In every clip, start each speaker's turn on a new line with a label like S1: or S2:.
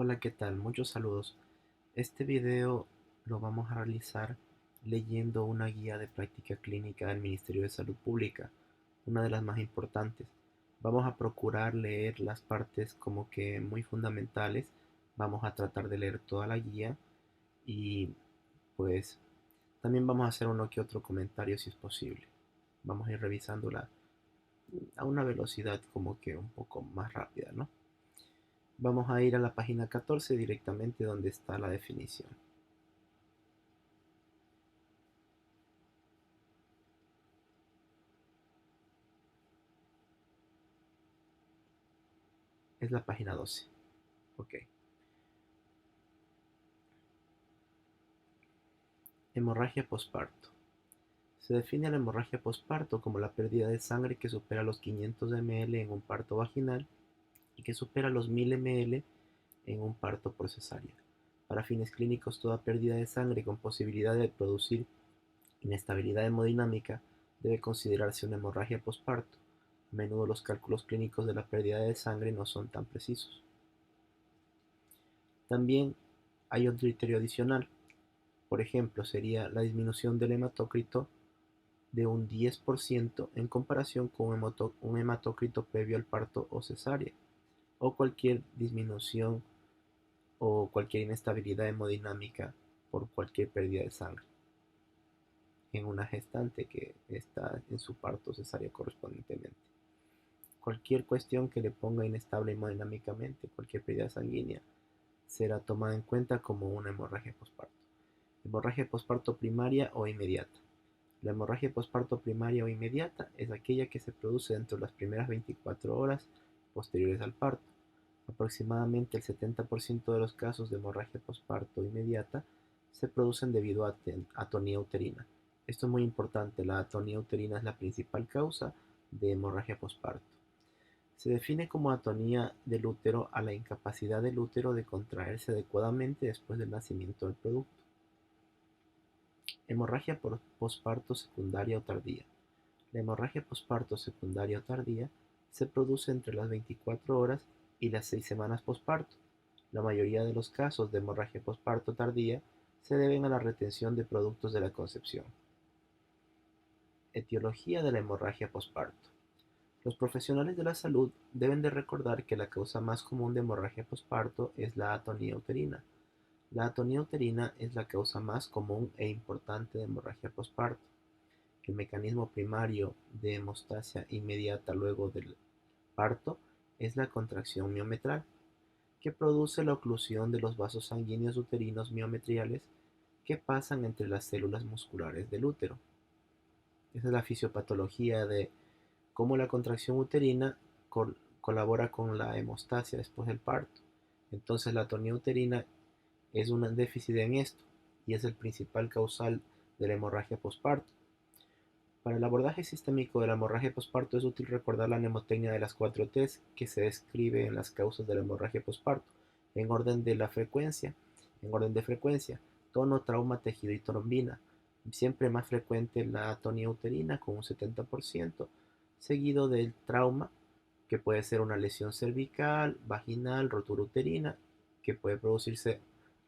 S1: Hola, ¿qué tal? Muchos saludos. Este video lo vamos a realizar leyendo una guía de práctica clínica del Ministerio de Salud Pública, una de las más importantes. Vamos a procurar leer las partes como que muy fundamentales. Vamos a tratar de leer toda la guía y pues también vamos a hacer uno que otro comentario si es posible. Vamos a ir revisándola a una velocidad como que un poco más rápida, ¿no? Vamos a ir a la página 14 directamente donde está la definición. Es la página 12. Ok. Hemorragia posparto. Se define la hemorragia posparto como la pérdida de sangre que supera los 500 ml en un parto vaginal y que supera los 1000 ml en un parto por cesárea. Para fines clínicos, toda pérdida de sangre con posibilidad de producir inestabilidad hemodinámica debe considerarse una hemorragia posparto. A menudo los cálculos clínicos de la pérdida de sangre no son tan precisos. También hay un criterio adicional. Por ejemplo, sería la disminución del hematócrito de un 10% en comparación con un hematócrito previo al parto o cesárea, o cualquier disminución o cualquier inestabilidad hemodinámica por cualquier pérdida de sangre en una gestante que está en su parto o cesárea correspondientemente. Cualquier cuestión que le ponga inestable hemodinámicamente, cualquier pérdida sanguínea, será tomada en cuenta como una hemorragia posparto. Hemorragia posparto primaria o inmediata. La hemorragia posparto primaria o inmediata es aquella que se produce dentro de las primeras 24 horas posteriores al parto. Aproximadamente el 70% de los casos de hemorragia posparto inmediata se producen debido a atonía uterina. Esto es muy importante, la atonía uterina es la principal causa de hemorragia posparto. Se define como atonía del útero a la incapacidad del útero de contraerse adecuadamente después del nacimiento del producto. Hemorragia posparto secundaria o tardía. La hemorragia posparto secundaria o tardía se produce entre las 24 horas y las 6 semanas posparto. La mayoría de los casos de hemorragia posparto tardía se deben a la retención de productos de la concepción. Etiología de la hemorragia posparto. Los profesionales de la salud deben de recordar que la causa más común de hemorragia posparto es la atonía uterina. La atonía uterina es la causa más común e importante de hemorragia posparto. El mecanismo primario de hemostasia inmediata luego del parto es la contracción miometral, que produce la oclusión de los vasos sanguíneos uterinos miometriales que pasan entre las células musculares del útero. Esa es la fisiopatología de cómo la contracción uterina colabora con la hemostasia después del parto. Entonces la atonía uterina es un déficit en esto y es el principal causal de la hemorragia posparto. Para el abordaje sistémico de la hemorragia posparto es útil recordar la mnemotecnia de las 4 T's que se describe en las causas de la hemorragia posparto, en orden de frecuencia, tono, trauma, tejido y trombina. Siempre más frecuente la atonía uterina con un 70%, seguido del trauma, que puede ser una lesión cervical, vaginal, rotura uterina, que puede producirse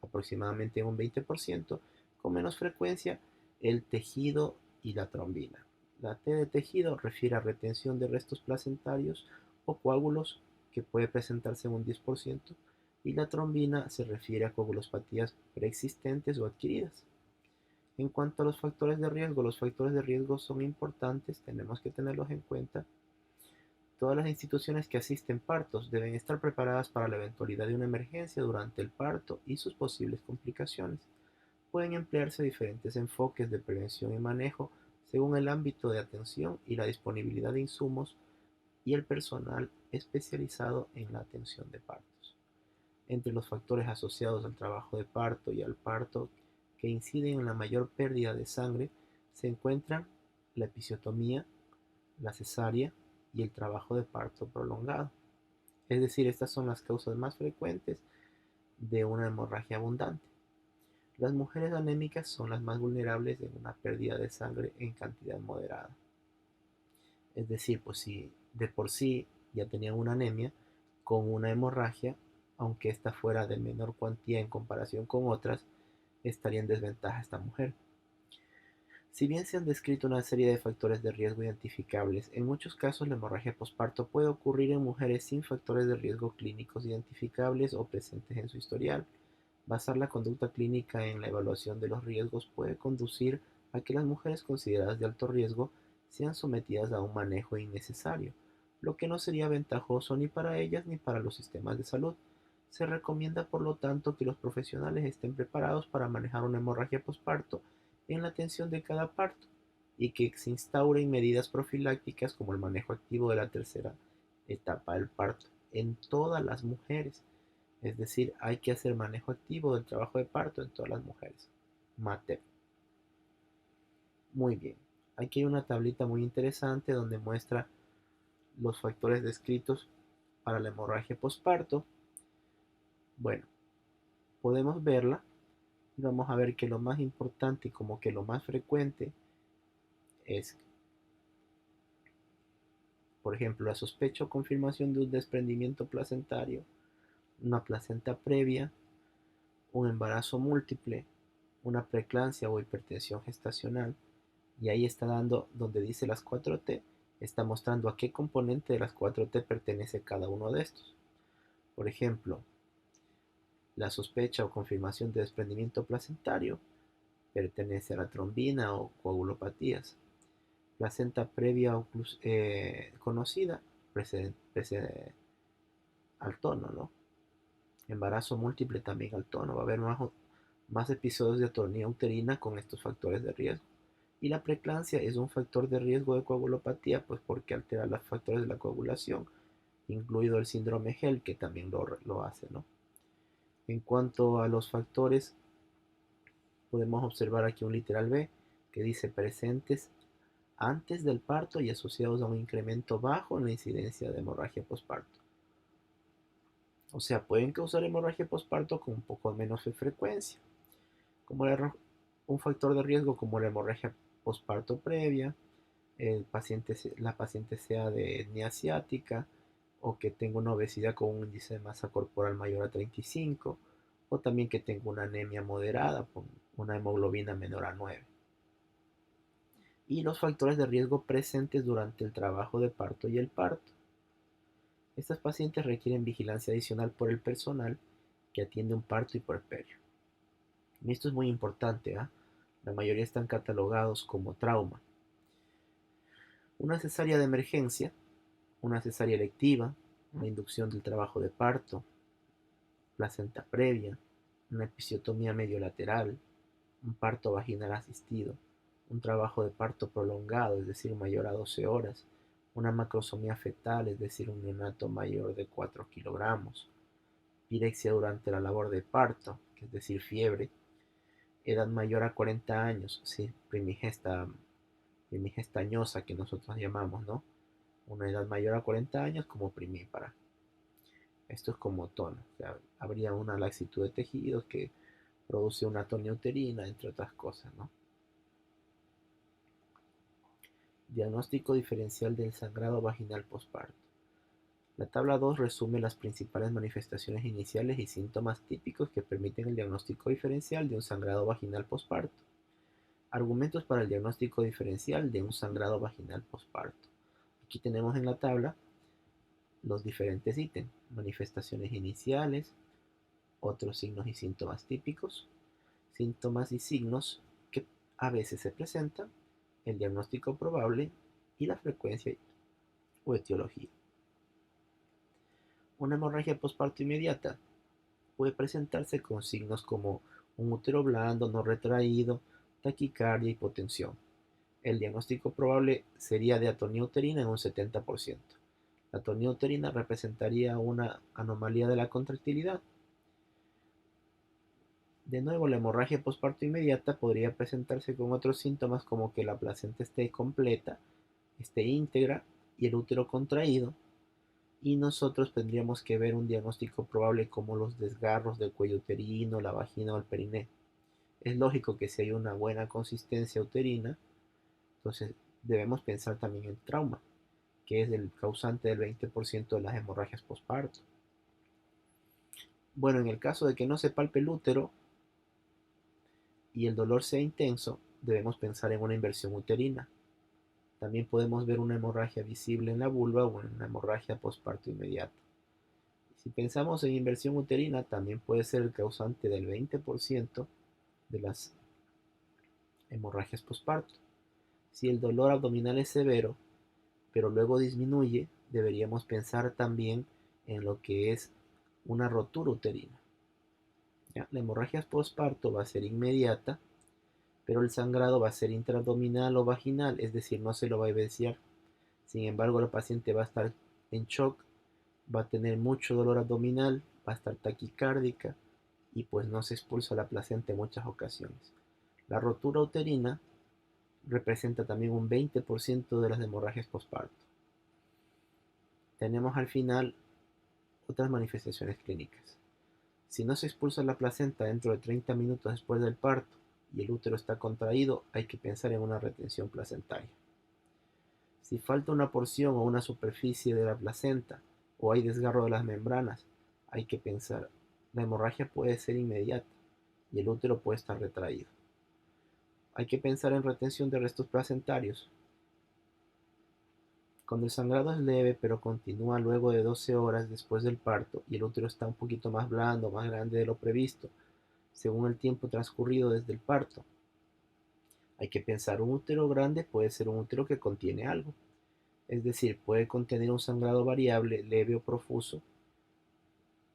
S1: aproximadamente en un 20%, con menos frecuencia el tejido y la trombina. La T de tejido refiere a retención de restos placentarios o coágulos, que puede presentarse en un 10%, y la trombina se refiere a coagulospatías preexistentes o adquiridas. En cuanto a los factores de riesgo son importantes, tenemos que tenerlos en cuenta. Todas las instituciones que asisten partos deben estar preparadas para la eventualidad de una emergencia durante el parto y sus posibles complicaciones. Pueden emplearse diferentes enfoques de prevención y manejo según el ámbito de atención y la disponibilidad de insumos y el personal especializado en la atención de partos. Entre los factores asociados al trabajo de parto y al parto que inciden en la mayor pérdida de sangre se encuentran la episiotomía, la cesárea y el trabajo de parto prolongado. Es decir, estas son las causas más frecuentes de una hemorragia abundante. Las mujeres anémicas son las más vulnerables en una pérdida de sangre en cantidad moderada. Es decir, pues si de por sí ya tenían una anemia, con una hemorragia aunque esta fuera de menor cuantía en comparación con otras, estaría en desventaja esta mujer. Si bien se han descrito una serie de factores de riesgo identificables, en muchos casos la hemorragia posparto puede ocurrir en mujeres sin factores de riesgo clínicos identificables o presentes en su historial. Basar la conducta clínica en la evaluación de los riesgos puede conducir a que las mujeres consideradas de alto riesgo sean sometidas a un manejo innecesario, lo que no sería ventajoso ni para ellas ni para los sistemas de salud. Se recomienda, por lo tanto, que los profesionales estén preparados para manejar una hemorragia posparto en la atención de cada parto y que se instauren medidas profilácticas como el manejo activo de la tercera etapa del parto en todas las mujeres. Es decir, hay que hacer manejo activo del trabajo de parto en todas las mujeres. MATEP. Muy bien. Aquí hay una tablita muy interesante donde muestra los factores descritos para la hemorragia posparto. Bueno, podemos verla y vamos a ver que lo más importante y como que lo más frecuente es, por ejemplo, la sospecha o confirmación de un desprendimiento placentario, una placenta previa, un embarazo múltiple, una preeclampsia o hipertensión gestacional. Y ahí está dando, donde dice las 4T, está mostrando a qué componente de las 4T pertenece cada uno de estos. Por ejemplo, la sospecha o confirmación de desprendimiento placentario pertenece a la trombina o coagulopatías. Placenta previa o conocida precede al tono, ¿no? Embarazo múltiple también al tono. Va a haber más episodios de atonía uterina con estos factores de riesgo. Y la preeclampsia es un factor de riesgo de coagulopatía, pues porque altera los factores de la coagulación, incluido el síndrome HEL, que también lo hace, ¿no? En cuanto a los factores, podemos observar aquí un literal B que dice presentes antes del parto y asociados a un incremento bajo en la incidencia de hemorragia posparto. O sea, pueden causar hemorragia posparto con un poco menos de frecuencia, como un factor de riesgo como la hemorragia posparto previa, la paciente sea de etnia asiática o que tenga una obesidad con un índice de masa corporal mayor a 35 o también que tenga una anemia moderada con una hemoglobina menor a 9. Y los factores de riesgo presentes durante el trabajo de parto y el parto. Estas pacientes requieren vigilancia adicional por el personal que atiende un parto y puerperio. Y esto es muy importante, ¿eh? La mayoría están catalogados como trauma. Una cesárea de emergencia, una cesárea electiva, una inducción del trabajo de parto, placenta previa, una episiotomía mediolateral, un parto vaginal asistido, un trabajo de parto prolongado, es decir, mayor a 12 horas, una macrosomía fetal, es decir, un neonato mayor de 4 kilogramos, pirexia durante la labor de parto, es decir, fiebre, edad mayor a 40 años, sí, primigestañosa que nosotros llamamos, ¿no? Una edad mayor a 40 años como primípara. Esto es como tono, o sea, habría una laxitud de tejidos que produce una atonia uterina, entre otras cosas, ¿no? Diagnóstico diferencial del sangrado vaginal posparto. La tabla 2 resume las principales manifestaciones iniciales y síntomas típicos que permiten el diagnóstico diferencial de un sangrado vaginal posparto. Argumentos para el diagnóstico diferencial de un sangrado vaginal posparto. Aquí tenemos en la tabla los diferentes ítems, manifestaciones iniciales, otros signos y síntomas típicos, síntomas y signos que a veces se presentan, el diagnóstico probable y la frecuencia o etiología. Una hemorragia posparto inmediata puede presentarse con signos como un útero blando no retraído, taquicardia, hipotensión. El diagnóstico probable sería de atonía uterina en un 70%. La atonía uterina representaría una anomalía de la contractilidad. De nuevo, la hemorragia posparto inmediata podría presentarse con otros síntomas como que la placenta esté completa, esté íntegra y el útero contraído. Y nosotros tendríamos que ver un diagnóstico probable como los desgarros del cuello uterino, la vagina o el periné. Es lógico que si hay una buena consistencia uterina, entonces debemos pensar también en trauma, que es el causante del 20% de las hemorragias posparto. Bueno, en el caso de que no se palpe el útero y el dolor sea intenso, debemos pensar en una inversión uterina. También podemos ver una hemorragia visible en la vulva o en una hemorragia posparto inmediata. Si pensamos en inversión uterina, también puede ser el causante del 20% de las hemorragias posparto. Si el dolor abdominal es severo, pero luego disminuye, deberíamos pensar también en lo que es una rotura uterina. ¿Ya? La hemorragia posparto va a ser inmediata, pero el sangrado va a ser intraabdominal o vaginal, es decir, no se lo va a evidenciar. Sin embargo, la paciente va a estar en shock, va a tener mucho dolor abdominal, va a estar taquicárdica y pues no se expulsa la placenta en muchas ocasiones. La rotura uterina representa también un 20% de las hemorragias posparto. Tenemos al final otras manifestaciones clínicas. Si no se expulsa la placenta dentro de 30 minutos después del parto y el útero está contraído, hay que pensar en una retención placentaria. Si falta una porción o una superficie de la placenta o hay desgarro de las membranas, hay que pensar, la hemorragia puede ser inmediata y el útero puede estar retraído. Hay que pensar en retención de restos placentarios. Cuando el sangrado es leve pero continúa luego de 12 horas después del parto y el útero está un poquito más blando, más grande de lo previsto, según el tiempo transcurrido desde el parto, hay que pensar, un útero grande puede ser un útero que contiene algo, es decir, puede contener un sangrado variable, leve o profuso.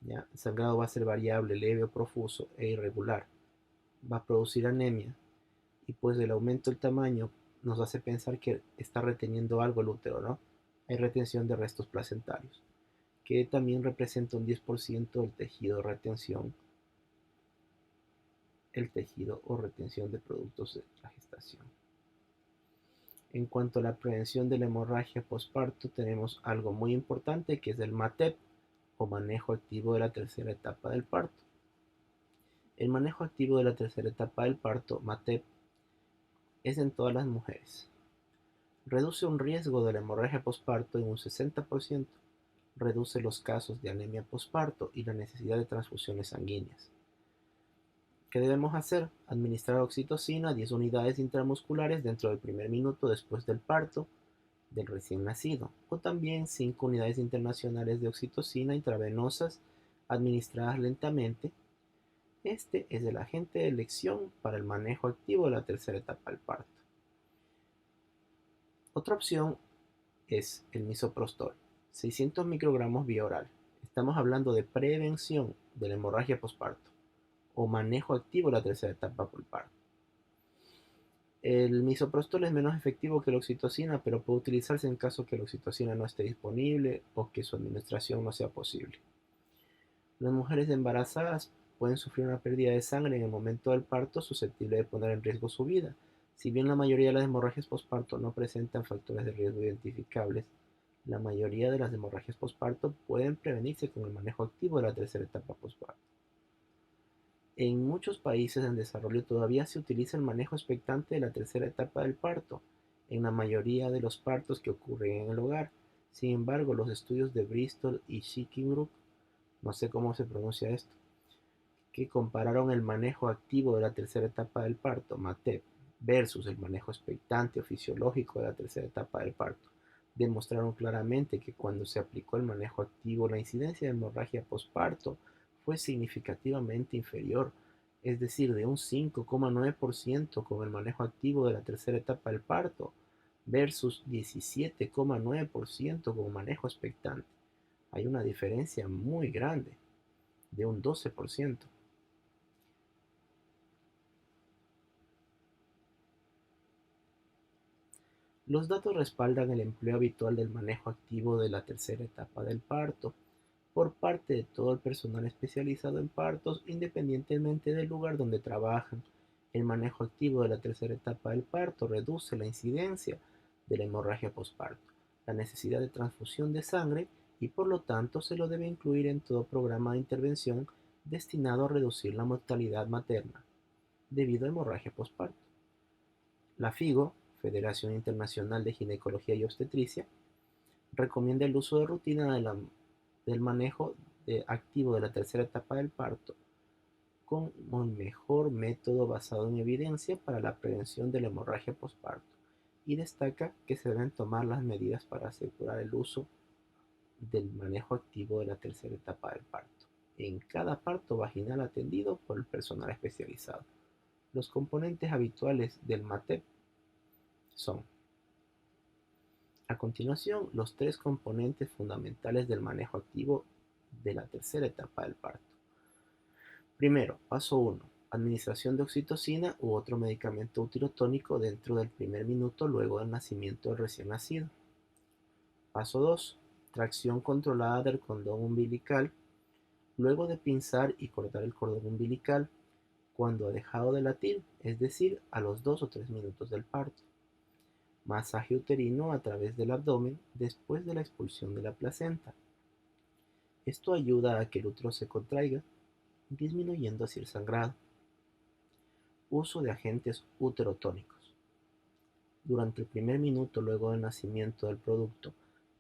S1: ¿Ya? El sangrado va a ser variable, leve o profuso e irregular. Va a producir anemia y pues el aumento del tamaño nos hace pensar que está reteniendo algo el útero, ¿no? Hay retención de restos placentarios, que también representa un 10% del tejido de retención, el tejido o retención de productos de la gestación. En cuanto a la prevención de la hemorragia posparto, tenemos algo muy importante que es el MATEP o manejo activo de la tercera etapa del parto. El manejo activo de la tercera etapa del parto, MATEP, es en todas las mujeres. Reduce un riesgo de la hemorragia posparto en un 60%. Reduce los casos de anemia posparto y la necesidad de transfusiones sanguíneas. ¿Qué debemos hacer? Administrar oxitocina 10 unidades intramusculares dentro del primer minuto después del parto del recién nacido, o también 5 unidades internacionales de oxitocina intravenosas administradas lentamente. Este es el agente de elección para el manejo activo de la tercera etapa del parto. Otra opción es el misoprostol, 600 microgramos vía oral. Estamos hablando de prevención de la hemorragia posparto o manejo activo de la tercera etapa del parto. El misoprostol es menos efectivo que la oxitocina, pero puede utilizarse en caso que la oxitocina no esté disponible o que su administración no sea posible. Las mujeres embarazadas pueden sufrir una pérdida de sangre en el momento del parto susceptible de poner en riesgo su vida. Si bien la mayoría de las hemorragias posparto no presentan factores de riesgo identificables, la mayoría de las hemorragias posparto pueden prevenirse con el manejo activo de la tercera etapa posparto. En muchos países en desarrollo todavía se utiliza el manejo expectante de la tercera etapa del parto, en la mayoría de los partos que ocurren en el hogar. Sin embargo, los estudios de Bristol y Shikinbrook, no sé cómo se pronuncia esto, que compararon el manejo activo de la tercera etapa del parto, MATEP, versus el manejo expectante o fisiológico de la tercera etapa del parto, demostraron claramente que cuando se aplicó el manejo activo, la incidencia de hemorragia posparto fue significativamente inferior, es decir, de un 5,9% con el manejo activo de la tercera etapa del parto versus 17,9% con manejo expectante. Hay una diferencia muy grande, de un 12%. Los datos respaldan el empleo habitual del manejo activo de la tercera etapa del parto por parte de todo el personal especializado en partos, independientemente del lugar donde trabajan. El manejo activo de la tercera etapa del parto reduce la incidencia de la hemorragia posparto, la necesidad de transfusión de sangre y por lo tanto se lo debe incluir en todo programa de intervención destinado a reducir la mortalidad materna debido a hemorragia posparto. La FIGO, Federación Internacional de Ginecología y Obstetricia, recomienda el uso de rutina del manejo activo de la tercera etapa del parto con un mejor método basado en evidencia para la prevención de la hemorragia postparto y destaca que se deben tomar las medidas para asegurar el uso del manejo activo de la tercera etapa del parto en cada parto vaginal atendido por el personal especializado. Los componentes habituales del MATEP son, a continuación, los tres componentes fundamentales del manejo activo de la tercera etapa del parto. Primero, paso 1. Administración de oxitocina u otro medicamento uterotónico dentro del primer minuto luego del nacimiento del recién nacido. Paso 2. Tracción controlada del cordón umbilical luego de pinzar y cortar el cordón umbilical cuando ha dejado de latir, es decir, a los 2 o 3 minutos del parto. Masaje uterino a través del abdomen después de la expulsión de la placenta. Esto ayuda a que el útero se contraiga, disminuyendo así el sangrado. Uso de agentes uterotónicos. Durante el primer minuto luego del nacimiento del producto,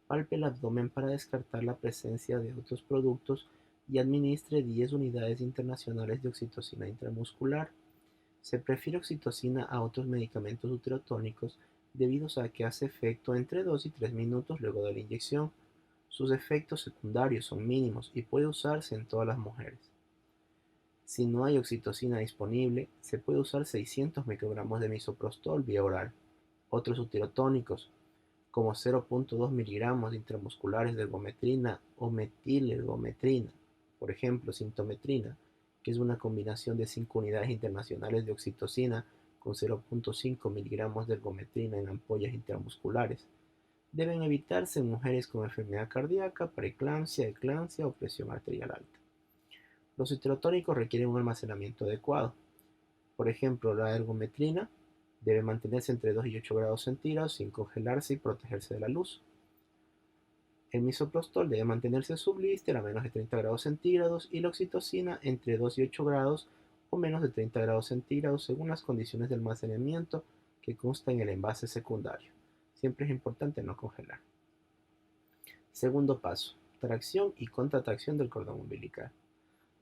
S1: palpe el abdomen para descartar la presencia de otros productos y administre 10 unidades internacionales de oxitocina intramuscular. Se prefiere oxitocina a otros medicamentos uterotónicos debido a que hace efecto entre 2 y 3 minutos luego de la inyección. Sus efectos secundarios son mínimos y puede usarse en todas las mujeres. Si no hay oxitocina disponible, se puede usar 600 microgramos de misoprostol vía oral. Otros uterotónicos, como 0.2 miligramos intramusculares de ergometrina o metilergometrina, por ejemplo, sintometrina, que es una combinación de 5 unidades internacionales de oxitocina con 0.5 miligramos de ergometrina en ampollas intramusculares, deben evitarse en mujeres con enfermedad cardíaca, preeclampsia, eclampsia o presión arterial alta. Los uterotónicos requieren un almacenamiento adecuado. Por ejemplo, la ergometrina debe mantenerse entre 2 y 8 grados centígrados sin congelarse y protegerse de la luz. El misoprostol debe mantenerse subblister a menos de 30 grados centígrados y la oxitocina entre 2 y 8 grados o menos de 30 grados centígrados según las condiciones de almacenamiento que consta en el envase secundario. Siempre es importante no congelar. Segundo paso, tracción y contratracción del cordón umbilical.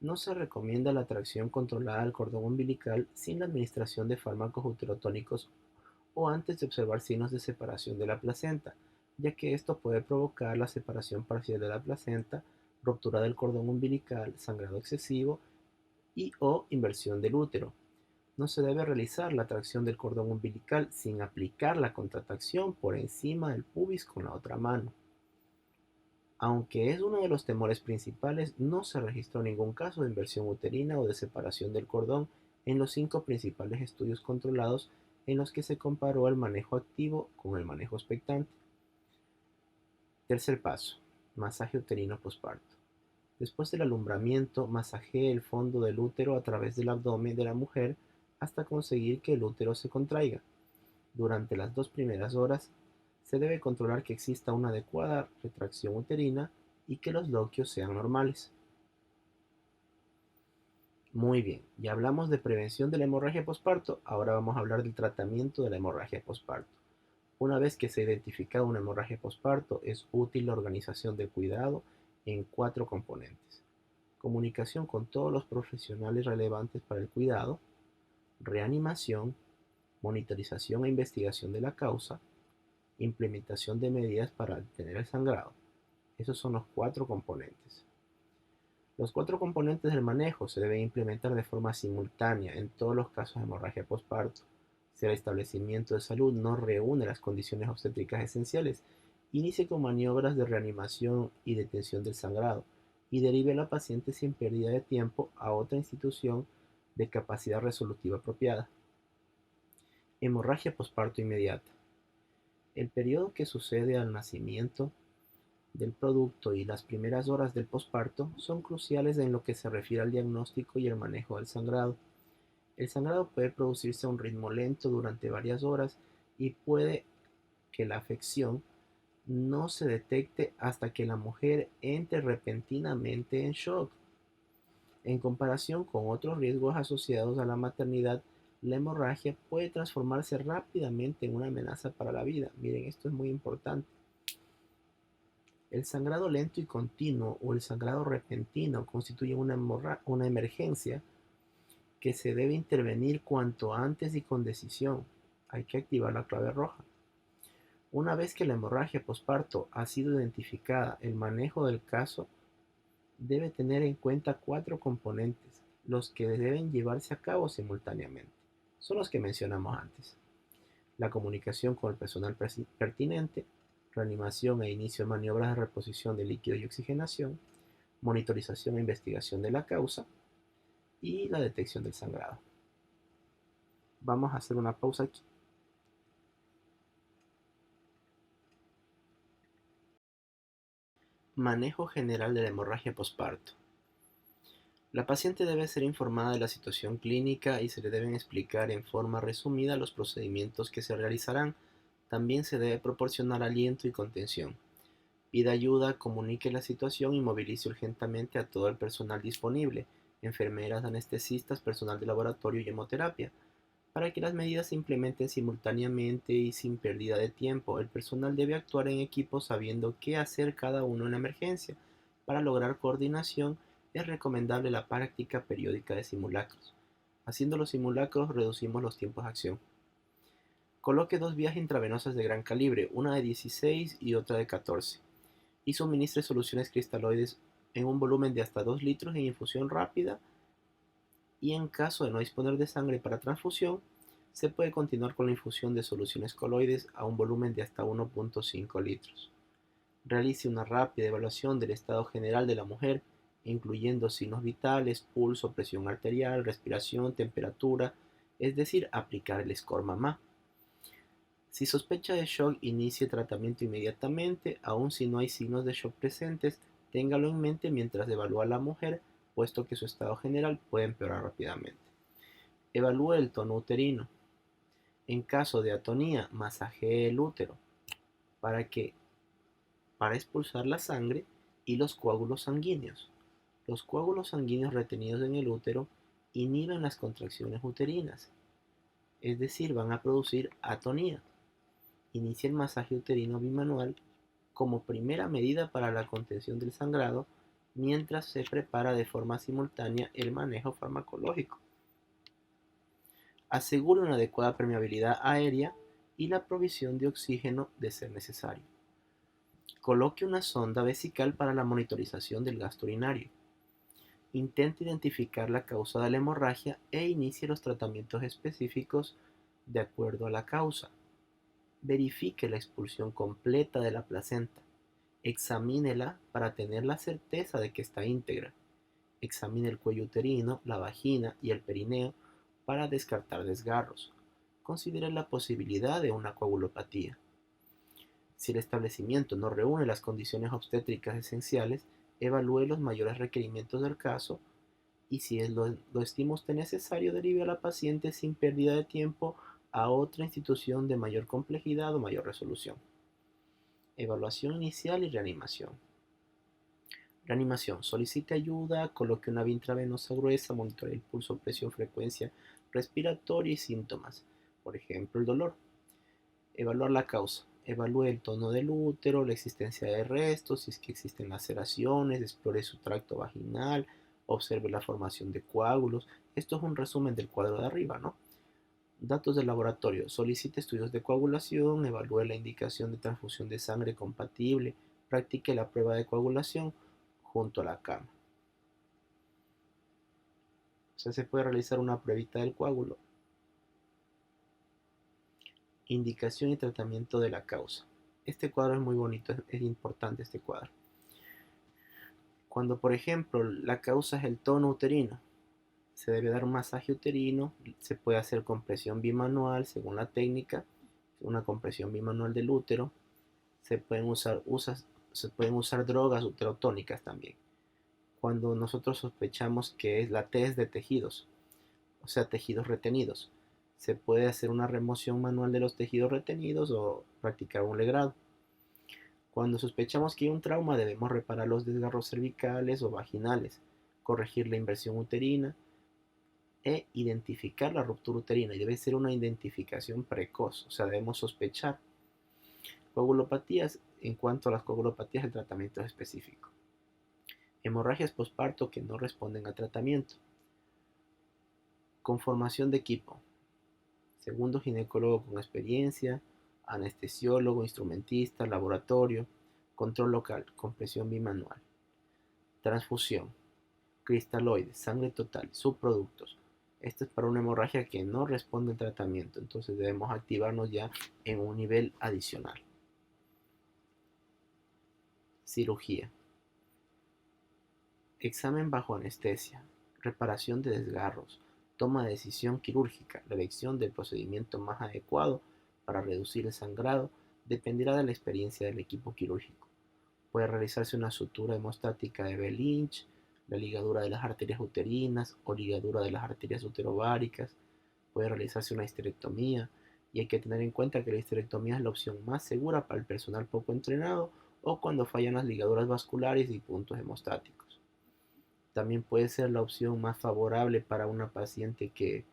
S1: No se recomienda la tracción controlada del cordón umbilical sin la administración de fármacos uterotónicos o antes de observar signos de separación de la placenta, ya que esto puede provocar la separación parcial de la placenta, ruptura del cordón umbilical, sangrado excesivo y o inversión del útero. No se debe realizar la tracción del cordón umbilical sin aplicar la contracción por encima del pubis con la otra mano. Aunque es uno de los temores principales, no se registró ningún caso de inversión uterina o de separación del cordón en los 5 principales estudios controlados en los que se comparó el manejo activo con el manejo expectante. Tercer paso, masaje uterino posparto. Después del alumbramiento, masajee el fondo del útero a través del abdomen de la mujer hasta conseguir que el útero se contraiga. Durante las 2 primeras horas, se debe controlar que exista una adecuada retracción uterina y que los loquios sean normales. Muy bien, ya hablamos de prevención de la hemorragia posparto, ahora vamos a hablar del tratamiento de la hemorragia posparto. Una vez que se ha identificado una hemorragia posparto, es útil la organización del cuidado en 4 componentes. Comunicación con todos los profesionales relevantes para el cuidado, reanimación, monitorización e investigación de la causa, implementación de medidas para detener el sangrado. Esos son los 4 componentes. Los 4 componentes del manejo se deben implementar de forma simultánea en todos los casos de hemorragia postparto. Si el establecimiento de salud no reúne las condiciones obstétricas esenciales, inicie con maniobras de reanimación y detención del sangrado y derive a la paciente sin pérdida de tiempo a otra institución de capacidad resolutiva apropiada. Hemorragia postparto inmediata. El periodo que sucede al nacimiento del producto y las primeras horas del posparto son cruciales en lo que se refiere al diagnóstico y el manejo del sangrado. El sangrado puede producirse a un ritmo lento durante varias horas y puede que la afección no se detecte hasta que la mujer entre repentinamente en shock. En comparación con otros riesgos asociados a la maternidad, la hemorragia puede transformarse rápidamente en una amenaza para la vida. Miren, esto es muy importante. El sangrado lento y continuo o el sangrado repentino constituye una emergencia que se debe intervenir cuanto antes y con decisión. Hay que activar la clave roja. Una vez que la hemorragia posparto ha sido identificada, el manejo del caso debe tener en cuenta cuatro componentes, los que deben llevarse a cabo simultáneamente. Son los que mencionamos antes: la comunicación con el personal pertinente, reanimación e inicio de maniobras de reposición de líquidos y oxigenación, monitorización e investigación de la causa y la detección del sangrado. Vamos a hacer una pausa aquí. Manejo general de la hemorragia posparto. La paciente debe ser informada de la situación clínica y se le deben explicar en forma resumida los procedimientos que se realizarán. También se debe proporcionar aliento y contención. Pida ayuda, comunique la situación y movilice urgentemente a todo el personal disponible, enfermeras, anestesistas, personal de laboratorio y hemoterapia, para que las medidas se implementen simultáneamente y sin pérdida de tiempo. El personal debe actuar en equipo sabiendo qué hacer cada uno en la emergencia. Para lograr coordinación es recomendable la práctica periódica de simulacros. Haciendo los simulacros reducimos los tiempos de acción. Coloque dos vías intravenosas de gran calibre, una de 16 y otra de 14, y suministre soluciones cristaloides en un volumen de hasta 2 litros en infusión rápida, y en caso de no disponer de sangre para transfusión, se puede continuar con la infusión de soluciones coloides a un volumen de hasta 1.5 litros. Realice una rápida evaluación del estado general de la mujer, incluyendo signos vitales, pulso, presión arterial, respiración, temperatura, es decir, aplicar el score mamá. Si sospecha de shock, inicie tratamiento inmediatamente, aun si no hay signos de shock presentes, téngalo en mente mientras evalúa a la mujer, puesto que su estado general puede empeorar rápidamente. Evalúe el tono uterino. En caso de atonía, masajee el útero para expulsar la sangre y los coágulos sanguíneos. Los coágulos sanguíneos retenidos en el útero inhiben las contracciones uterinas, es decir, van a producir atonía. Inicia el masaje uterino bimanual como primera medida para la contención del sangrado, mientras se prepara de forma simultánea el manejo farmacológico. Asegure una adecuada permeabilidad aérea y la provisión de oxígeno de ser necesario. Coloque una sonda vesical para la monitorización del gasto urinario. Intente identificar la causa de la hemorragia e inicie los tratamientos específicos de acuerdo a la causa. Verifique la expulsión completa de la placenta. Examínela para tener la certeza de que está íntegra. Examine el cuello uterino, la vagina y el perineo para descartar desgarros. Considere la posibilidad de una coagulopatía. Si el establecimiento no reúne las condiciones obstétricas esenciales, evalúe los mayores requerimientos del caso y, si lo estima usted necesario, derive a la paciente sin pérdida de tiempo a otra institución de mayor complejidad o mayor resolución. Evaluación inicial y reanimación. Reanimación. Solicite ayuda, coloque una vía intravenosa gruesa, monitoree el pulso, presión, frecuencia respiratoria y síntomas. Por ejemplo, el dolor. Evaluar la causa. Evalúe el tono del útero, la existencia de restos, si es que existen laceraciones, explore su tracto vaginal, observe la formación de coágulos. Esto es un resumen del cuadro de arriba, ¿no? Datos del laboratorio. Solicite estudios de coagulación, evalúe la indicación de transfusión de sangre compatible, practique la prueba de coagulación junto a la cama. O sea, se puede realizar una pruebita del coágulo. Indicación y tratamiento de la causa. Este cuadro es muy bonito, es importante este cuadro. Cuando, por ejemplo, la causa es el tono uterino, se debe dar un masaje uterino, se puede hacer compresión bimanual según la técnica, una compresión bimanual del útero, se pueden usar drogas uterotónicas también. Cuando nosotros sospechamos que es la T es de tejidos, o sea, tejidos retenidos, se puede hacer una remoción manual de los tejidos retenidos o practicar un legrado. Cuando sospechamos que hay un trauma, debemos reparar los desgarros cervicales o vaginales, corregir la inversión uterina e identificar la ruptura uterina. Y debe ser una identificación precoz, o sea, debemos sospechar. Coagulopatías En cuanto a las coagulopatías, el tratamiento es específico. Hemorragias posparto que no responden a tratamiento. Conformación de equipo. Segundo ginecólogo con experiencia, anestesiólogo, instrumentista, laboratorio, control local, compresión bimanual. Transfusión. Cristaloides, sangre total, subproductos. Esto es para una hemorragia que no responde al tratamiento, entonces debemos activarnos ya en un nivel adicional. Cirugía. Examen bajo anestesia, reparación de desgarros, toma de decisión quirúrgica. La elección del procedimiento más adecuado para reducir el sangrado dependerá de la experiencia del equipo quirúrgico. Puede realizarse una sutura hemostática de Bell-Lynch, la ligadura de las arterias uterinas o ligadura de las arterias uterováricas. Puede realizarse una histerectomía y hay que tener en cuenta que la histerectomía es la opción más segura para el personal poco entrenado o cuando fallan las ligaduras vasculares y puntos hemostáticos. También puede ser la opción más favorable para una paciente que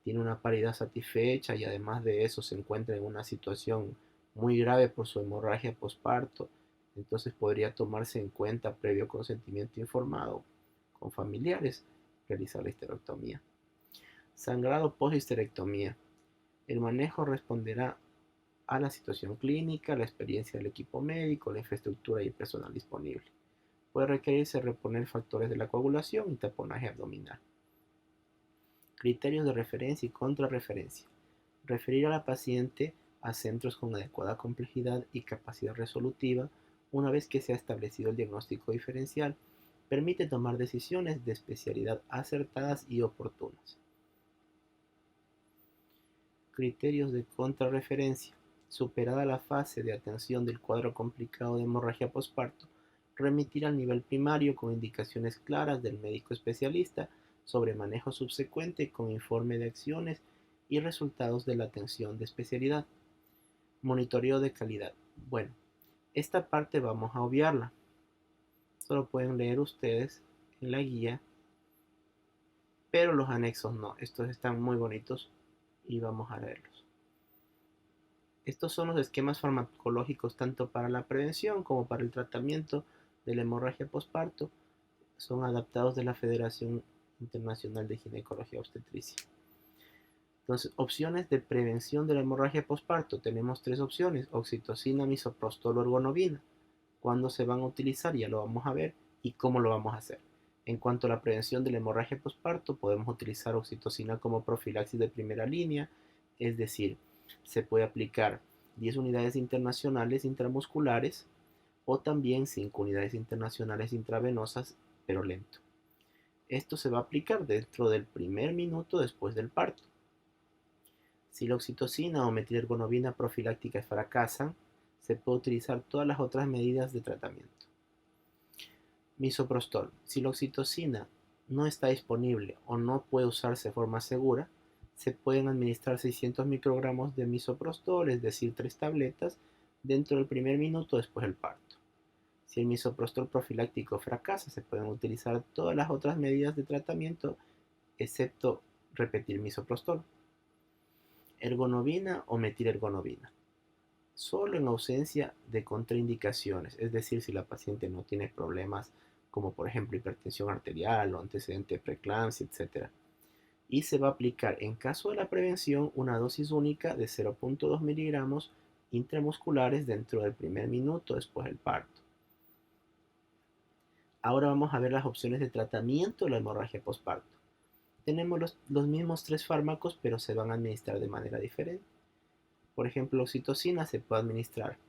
S1: tiene una paridad satisfecha y además de eso se encuentra en una situación muy grave por su hemorragia posparto. Entonces podría tomarse en cuenta previo consentimiento informado con familiares realizar la histerectomía. Sangrado post-histerectomía. El manejo responderá a la situación clínica, la experiencia del equipo médico, la infraestructura y el personal disponible. Puede requerirse reponer factores de la coagulación y taponaje abdominal. Criterios de referencia y contrarreferencia. Referir a la paciente a centros con adecuada complejidad y capacidad resolutiva una vez que se ha establecido el diagnóstico diferencial permite tomar decisiones de especialidad acertadas y oportunas. Criterios de contrarreferencia. Superada la fase de atención del cuadro complicado de hemorragia posparto, remitir al nivel primario con indicaciones claras del médico especialista sobre manejo subsecuente con informe de acciones y resultados de la atención de especialidad. Monitoreo de calidad. Bueno, esta parte vamos a obviarla. Solo pueden leer ustedes en la guía, pero los anexos no. Estos están muy bonitos y vamos a leerlos. Estos son los esquemas farmacológicos tanto para la prevención como para el tratamiento de la hemorragia posparto. Son adaptados de la Federación Internacional de Ginecología Obstetricia. Entonces, opciones de prevención de la hemorragia posparto. Tenemos tres opciones: oxitocina, misoprostol o ergonovina. ¿Cuándo se van a utilizar? Ya lo vamos a ver. ¿Y cómo lo vamos a hacer? En cuanto a la prevención de la hemorragia posparto, podemos utilizar oxitocina como profilaxis de primera línea, es decir, se puede aplicar 10 unidades internacionales intramusculares o también 5 unidades internacionales intravenosas, pero lento. Esto se va a aplicar dentro del primer minuto después del parto. Si la oxitocina o metilergonovina profilácticas fracasan, se puede utilizar todas las otras medidas de tratamiento. Misoprostol. Si la oxitocina no está disponible o no puede usarse de forma segura, se pueden administrar 600 microgramos de misoprostol, es decir, 3 tabletas, dentro del primer minuto después del parto. Si el misoprostol profiláctico fracasa, se pueden utilizar todas las otras medidas de tratamiento, excepto repetir misoprostol. Ergonovina o metilergonovina. Solo en ausencia de contraindicaciones, es decir, si la paciente no tiene problemas como por ejemplo hipertensión arterial o antecedente de preeclampsia, etc. Y se va a aplicar en caso de la prevención una dosis única de 0.2 miligramos intramusculares dentro del primer minuto después del parto. Ahora vamos a ver las opciones de tratamiento de la hemorragia posparto. Tenemos los mismos tres fármacos, pero se van a administrar de manera diferente. Por ejemplo, la oxitocina se puede administrar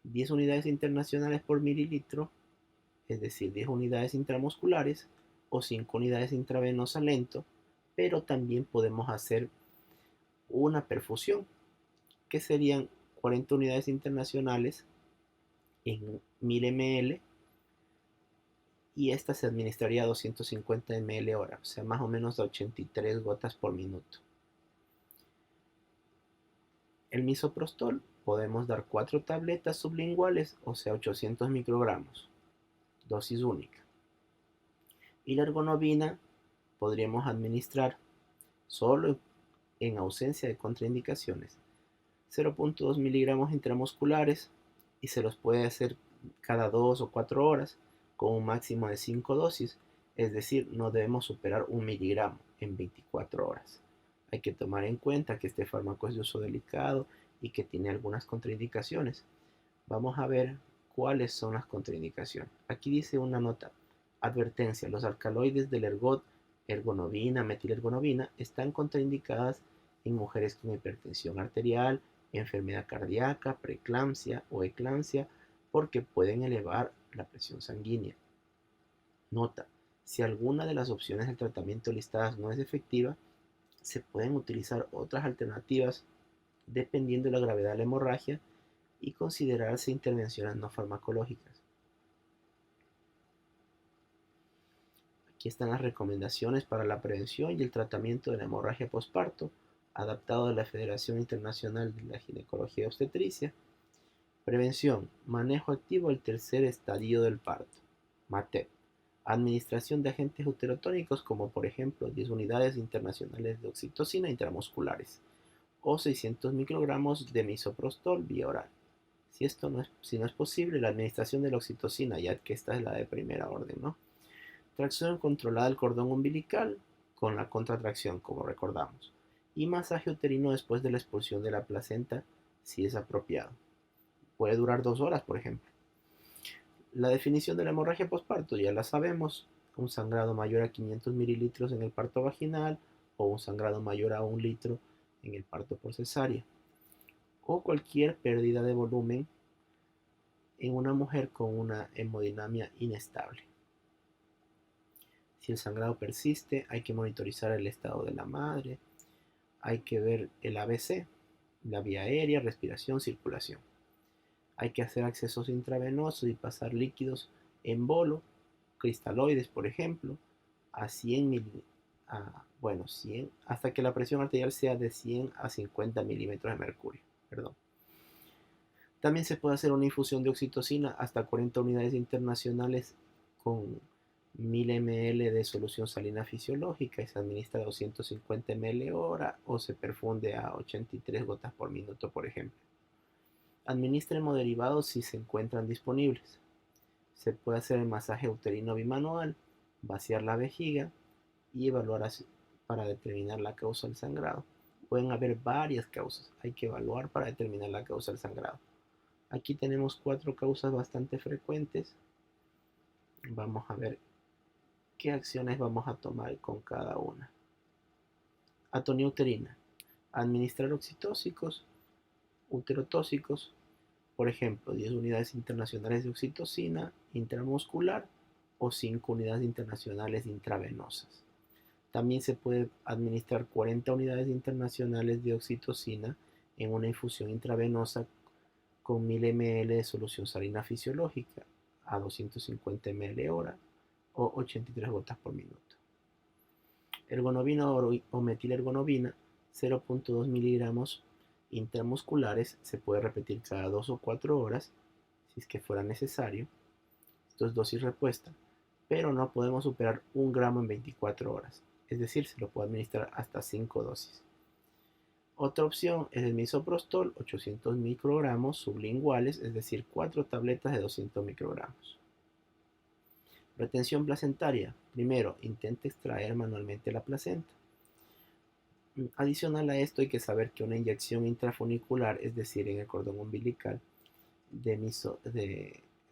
S1: 10 unidades internacionales por mililitro, es decir, 10 unidades intramusculares o 5 unidades intravenosa lento, pero también podemos hacer una perfusión, que serían 40 unidades internacionales en 1000 ml y esta se administraría a 250 ml hora, o sea, más o menos a 83 gotas por minuto. El misoprostol podemos dar 4 tabletas sublinguales, o sea, 800 microgramos, dosis única. Y la ergonovina podríamos administrar solo en ausencia de contraindicaciones 0.2 miligramos intramusculares y se los puede hacer cada 2 o 4 horas con un máximo de 5 dosis, es decir, no debemos superar 1 miligramo en 24 horas. Hay que tomar en cuenta que este fármaco es de uso delicado y que tiene algunas contraindicaciones. Vamos a ver cuáles son las contraindicaciones. Aquí dice una nota: advertencia: los alcaloides del ergot, ergonovina, metilergonovina, están contraindicadas en mujeres con hipertensión arterial, enfermedad cardíaca, preeclampsia o eclampsia, porque pueden elevar la presión sanguínea. Nota: si alguna de las opciones de tratamiento listadas no es efectiva, se pueden utilizar otras alternativas dependiendo de la gravedad de la hemorragia y considerarse intervenciones no farmacológicas. Aquí están las recomendaciones para la prevención y el tratamiento de la hemorragia posparto, adaptado de la Federación Internacional de la Ginecología y Obstetricia. Prevención: manejo activo del tercer estadio del parto, MATEP. Administración de agentes uterotónicos como por ejemplo 10 unidades internacionales de oxitocina intramusculares o 600 microgramos de misoprostol vía oral. Si no es posible, la administración de la oxitocina, ya que esta es la de primera orden, ¿no? Tracción controlada del cordón umbilical con la contratracción, como recordamos. Y masaje uterino después de la expulsión de la placenta, si es apropiado. Puede durar 2 horas, por ejemplo. La definición de la hemorragia posparto ya la sabemos: un sangrado mayor a 500 mililitros en el parto vaginal o un sangrado mayor a 1 litro en el parto por cesárea, o cualquier pérdida de volumen en una mujer con una hemodinamia inestable. Si el sangrado persiste, hay que monitorizar el estado de la madre, hay que ver el ABC, la vía aérea, respiración, circulación. Hay que hacer accesos intravenosos y pasar líquidos en bolo, cristaloides, por ejemplo, a 100 hasta que la presión arterial sea de 100 a 50 milímetros de mercurio. Perdón. También se puede hacer una infusión de oxitocina hasta 40 unidades internacionales con 1000 ml de solución salina fisiológica y se administra a 250 ml hora o se perfunde a 83 gotas por minuto, por ejemplo. Administra hemoderivados si se encuentran disponibles. Se puede hacer el masaje uterino bimanual, vaciar la vejiga y evaluar para determinar la causa del sangrado. Pueden haber varias causas, hay que evaluar para determinar la causa del sangrado. Aquí tenemos 4 causas bastante frecuentes. Vamos a ver qué acciones vamos a tomar con cada una. Atonía uterina: administrar oxitóxicos, uterotóxicos, por ejemplo, 10 unidades internacionales de oxitocina intramuscular o 5 unidades internacionales intravenosas. También se puede administrar 40 unidades internacionales de oxitocina en una infusión intravenosa con 1000 ml de solución salina fisiológica a 250 ml hora o 83 gotas por minuto. Ergonovina o metilergonovina 0.2 miligramos intramusculares se puede repetir cada 2 o 4 horas si es que fuera necesario. Esto es dosis repuesta, pero no podemos superar 1 gramo en 24 horas, es decir, se lo puede administrar hasta 5 dosis. Otra opción es el misoprostol, 800 microgramos sublinguales, es decir, 4 tabletas de 200 microgramos. Retención placentaria: primero, intente extraer manualmente la placenta. Adicional a esto, hay que saber que una inyección intrafunicular, es decir, en el cordón umbilical,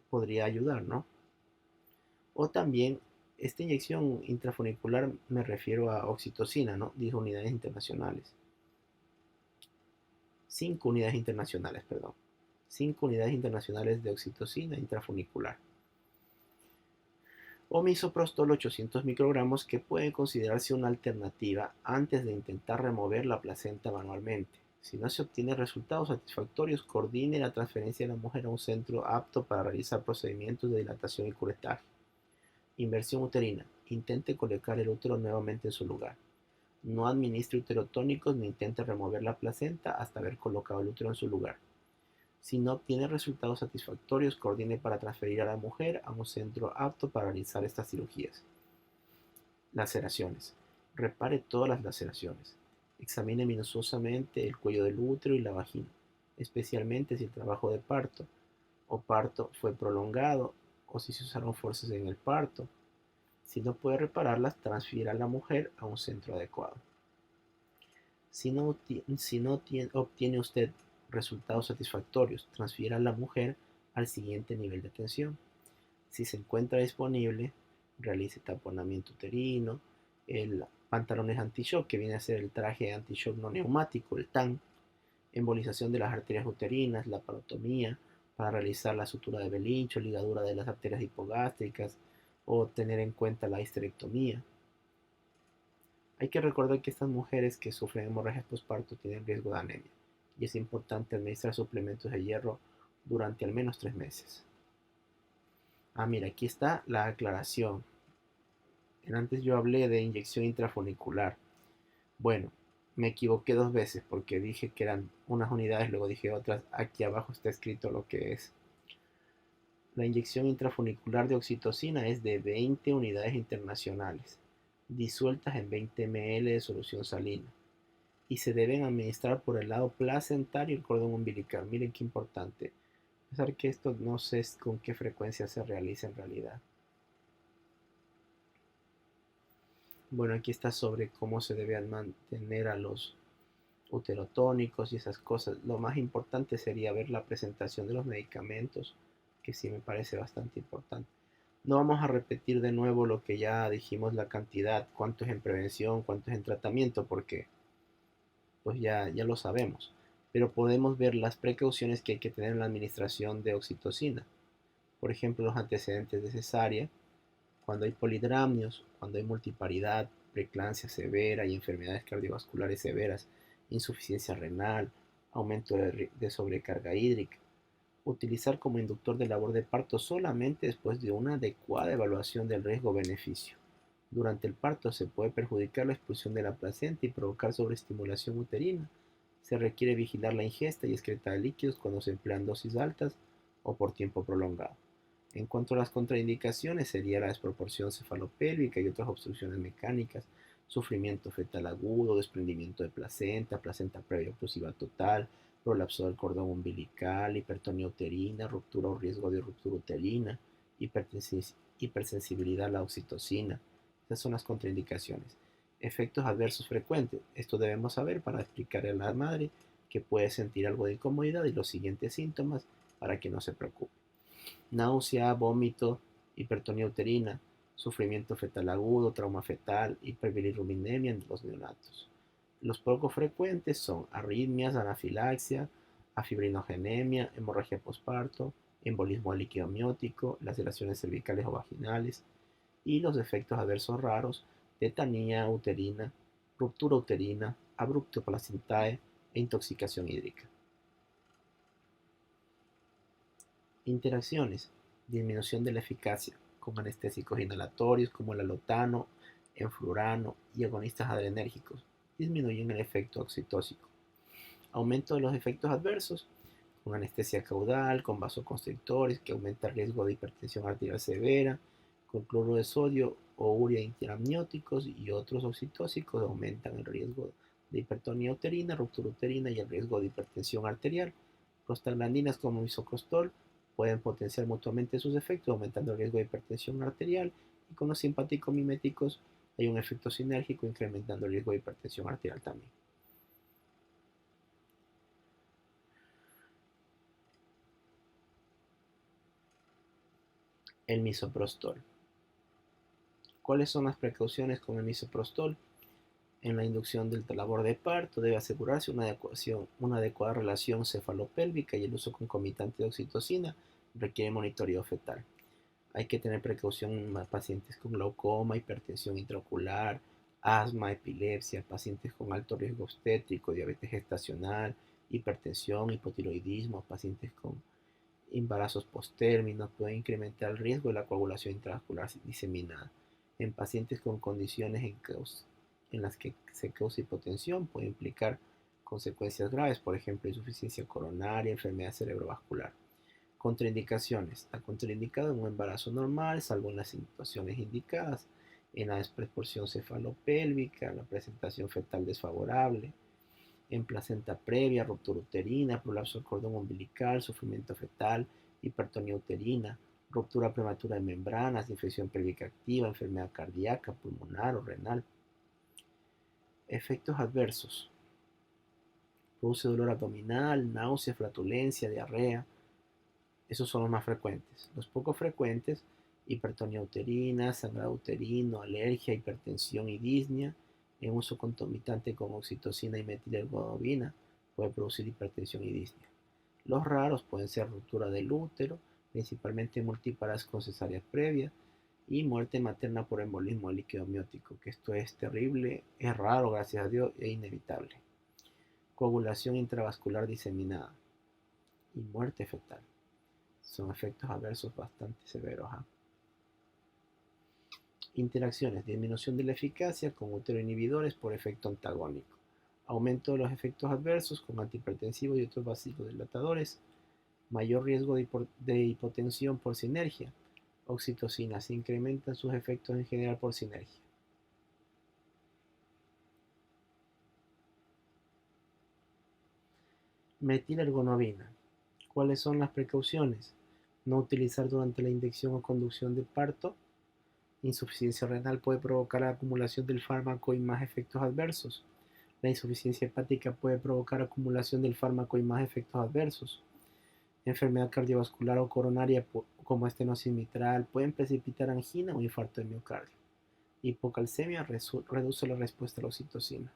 S1: podría ayudar, ¿no? O también, esta inyección intrafunicular me refiero a oxitocina, ¿no? 10 unidades internacionales. 5 unidades internacionales, perdón. 5 unidades internacionales de oxitocina intrafunicular. O misoprostol 800 microgramos, que puede considerarse una alternativa antes de intentar remover la placenta manualmente. Si no se obtienen resultados satisfactorios, coordine la transferencia de la mujer a un centro apto para realizar procedimientos de dilatación y curetaje. Inversión uterina: intente colocar el útero nuevamente en su lugar. No administre uterotónicos ni intente remover la placenta hasta haber colocado el útero en su lugar. Si no obtiene resultados satisfactorios, coordine para transferir a la mujer a un centro apto para realizar estas cirugías. Laceraciones: repare todas las laceraciones. Examine minuciosamente el cuello del útero y la vagina, especialmente si el trabajo de parto o parto fue prolongado o si se usaron fuerzas en el parto. Si no puede repararlas, transfiera a la mujer a un centro adecuado. Si no obtiene usted resultados satisfactorios, transfiera a la mujer al siguiente nivel de atención. Si se encuentra disponible, realice taponamiento uterino, el pantalones anti-shock, que viene a ser el traje anti-shock no neumático, el TAN, embolización de las arterias uterinas, la parotomía, para realizar la sutura de Belincho, ligadura de las arterias hipogástricas, o tener en cuenta la histerectomía. Hay que recordar que estas mujeres que sufren hemorragias postparto tienen riesgo de anemia y es importante administrar suplementos de hierro durante al menos 3 meses. Mira, aquí está la aclaración. Antes yo hablé de inyección intrafunicular. Bueno, me equivoqué 2 veces porque dije que eran unas unidades, luego dije otras. Aquí abajo está escrito lo que es. La inyección intrafunicular de oxitocina es de 20 unidades internacionales, disueltas en 20 ml de solución salina, y se deben administrar por el lado placentario y el cordón umbilical. Miren qué importante. A pesar que esto no sé con qué frecuencia se realiza en realidad. Bueno, aquí está sobre cómo se debe mantener a los uterotónicos y esas cosas. Lo más importante sería ver la presentación de los medicamentos, que sí me parece bastante importante. No vamos a repetir de nuevo lo que ya dijimos, la cantidad, cuánto es en prevención, cuánto es en tratamiento, porque pues ya lo sabemos. Pero podemos ver las precauciones que hay que tener en la administración de oxitocina. Por ejemplo, los antecedentes de cesárea, cuando hay polidramnios, cuando hay multiparidad, preeclampsia severa y enfermedades cardiovasculares severas, insuficiencia renal, aumento de sobrecarga hídrica. Utilizar como inductor de labor de parto solamente después de una adecuada evaluación del riesgo-beneficio. Durante el parto se puede perjudicar la expulsión de la placenta y provocar sobreestimulación uterina. Se requiere vigilar la ingesta y excreta de líquidos cuando se emplean dosis altas o por tiempo prolongado. En cuanto a las contraindicaciones, sería la desproporción cefalopélvica y otras obstrucciones mecánicas, sufrimiento fetal agudo, desprendimiento de placenta, placenta previa oclusiva total, prolapso del cordón umbilical, hipertonía uterina, ruptura o riesgo de ruptura uterina, hipersensibilidad a la oxitocina. Esas son las contraindicaciones. Efectos adversos frecuentes. Esto debemos saber para explicarle a la madre que puede sentir algo de incomodidad y los siguientes síntomas para que no se preocupe: náusea, vómito, hipertonía uterina, sufrimiento fetal agudo, trauma fetal, hiperbilirrubinemia en los neonatos. Los poco frecuentes son arritmias, anafilaxia, afibrinogenemia, hemorragia postparto, embolismo líquido amniótico, laceraciones cervicales o vaginales, y los efectos adversos raros: tetanía uterina, ruptura uterina, abrupto placentae e intoxicación hídrica. Interacciones: disminución de la eficacia con anestésicos inhalatorios como el alotano, enflurano y agonistas adrenérgicos. Disminuyen el efecto oxitóxico. Aumento de los efectos adversos con anestesia caudal, con vasoconstrictores, que aumenta el riesgo de hipertensión arterial severa, con cloruro de sodio o urea interamnióticos y otros oxitóxicos aumentan el riesgo de hipertonía uterina, ruptura uterina y el riesgo de hipertensión arterial. Prostaglandinas como misoprostol pueden potenciar mutuamente sus efectos, aumentando el riesgo de hipertensión arterial, y con los simpático-miméticos hay un efecto sinérgico incrementando el riesgo de hipertensión arterial también. El misoprostol. ¿Cuáles son las precauciones con el misoprostol? En la inducción del labor de parto debe asegurarse una adecuada relación cefalopélvica, y el uso concomitante de oxitocina requiere monitoreo fetal. Hay que tener precaución en pacientes con glaucoma, hipertensión intraocular, asma, epilepsia, pacientes con alto riesgo obstétrico, diabetes gestacional, hipertensión, hipotiroidismo, pacientes con embarazos posttérminos. Pueden incrementar el riesgo de la coagulación intravascular diseminada. En pacientes con condiciones en las que se causa hipotensión puede implicar consecuencias graves, por ejemplo, insuficiencia coronaria, enfermedad cerebrovascular. Contraindicaciones. Está contraindicado en un embarazo normal, salvo en las situaciones indicadas: en la desproporción cefalopélvica, la presentación fetal desfavorable, en placenta previa, ruptura uterina, prolapso del cordón umbilical, sufrimiento fetal, hipertonía uterina, ruptura prematura de membranas, infección pélvica activa, enfermedad cardíaca, pulmonar o renal. Efectos adversos. Produce dolor abdominal, náusea, flatulencia, diarrea. Esos son los más frecuentes. Los poco frecuentes, hipertonía uterina, sangrado uterino, alergia, hipertensión y disnea, en uso concomitante con oxitocina y metilergonobina, puede producir hipertensión y disnea. Los raros pueden ser ruptura del útero, principalmente multíparas con cesárea previa, y muerte materna por embolismo líquido amniótico, que esto es terrible, es raro, gracias a Dios, e inevitable. Coagulación intravascular diseminada y muerte fetal. Son efectos adversos bastante severos. Interacciones: disminución de la eficacia con uteroinhibidores por efecto antagónico, aumento de los efectos adversos con antihipertensivos y otros vasodilatadores, mayor riesgo de hipotensión por sinergia. Oxitocina: se incrementan sus efectos en general por sinergia. Metilergonobina. ¿Cuáles son las precauciones? No utilizar durante la inyección o conducción de parto. Insuficiencia renal puede provocar la acumulación del fármaco y más efectos adversos. La insuficiencia hepática puede provocar acumulación del fármaco y más efectos adversos. Enfermedad cardiovascular o coronaria como estenosis mitral pueden precipitar angina o infarto de miocardio. Hipocalcemia reduce la respuesta a la oxitocina.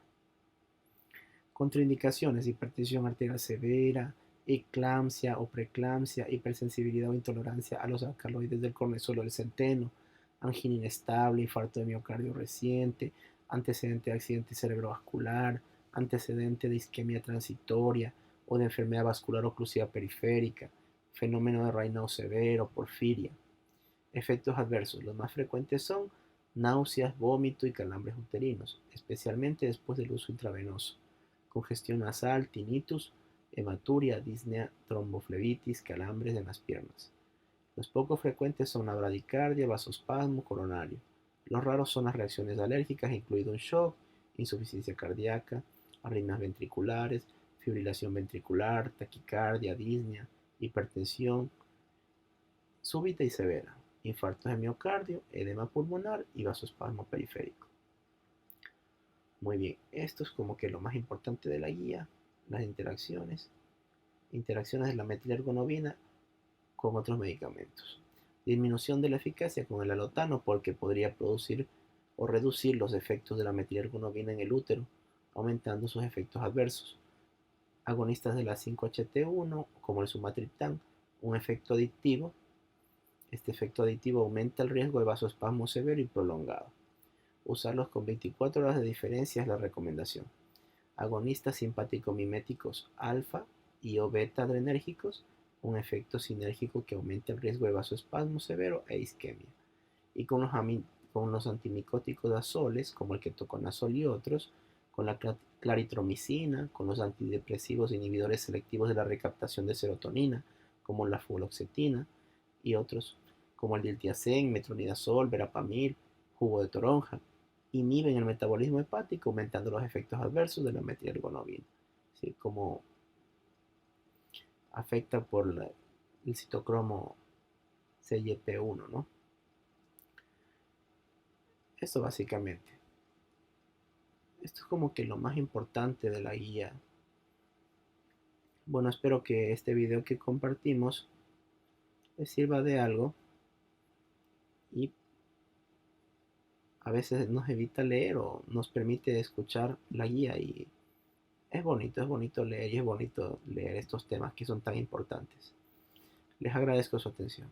S1: Contraindicaciones: hipertensión arterial severa, eclampsia o preeclampsia, hipersensibilidad o intolerancia a los alcaloides del cornezuelo del centeno, angina inestable, infarto de miocardio reciente, antecedente de accidente cerebrovascular, antecedente de isquemia transitoria o de enfermedad vascular oclusiva periférica, fenómeno de Raynaud severo, porfiria. Efectos adversos: los más frecuentes son náuseas, vómito y calambres uterinos, especialmente después del uso intravenoso, congestión nasal, tinnitus, hematuria, disnea, tromboflebitis, calambres en las piernas. Los poco frecuentes son la bradicardia, vasospasmo coronario. Los raros son las reacciones alérgicas, incluido un shock, insuficiencia cardíaca, arritmias ventriculares, fibrilación ventricular, taquicardia, disnea, hipertensión súbita y severa, infartos de miocardio, edema pulmonar y vasospasmo periférico. Muy bien, esto es como que lo más importante de la guía, las interacciones de la metilergonobina con otros medicamentos. Disminución de la eficacia con el alotano porque podría producir o reducir los efectos de la metilergonobina en el útero, aumentando sus efectos adversos. Agonistas de la 5-HT1 como el sumatriptán, un efecto adictivo. Este efecto aditivo aumenta el riesgo de vasospasmo severo y prolongado. Usarlos con 24 horas de diferencia es la recomendación. Agonistas simpático-miméticos alfa y o beta adrenérgicos, un efecto sinérgico que aumenta el riesgo de vasoespasmo severo e isquemia. Y con los antimicóticos azoles, como el ketoconazol y otros, con la claritromicina, con los antidepresivos inhibidores selectivos de la recaptación de serotonina, como la fluoxetina, y otros, como el diltiazem, metronidazol, verapamil, jugo de toronja, inhiben el metabolismo hepático, aumentando los efectos adversos de la metilergonobina, ¿sí? Como afecta por el citocromo CYP1, ¿no? Eso básicamente. Esto es como que lo más importante de la guía. Bueno, espero que este video que compartimos les sirva de algo y a veces nos evita leer o nos permite escuchar la guía y es bonito leer y es bonito leer estos temas que son tan importantes. Les agradezco su atención.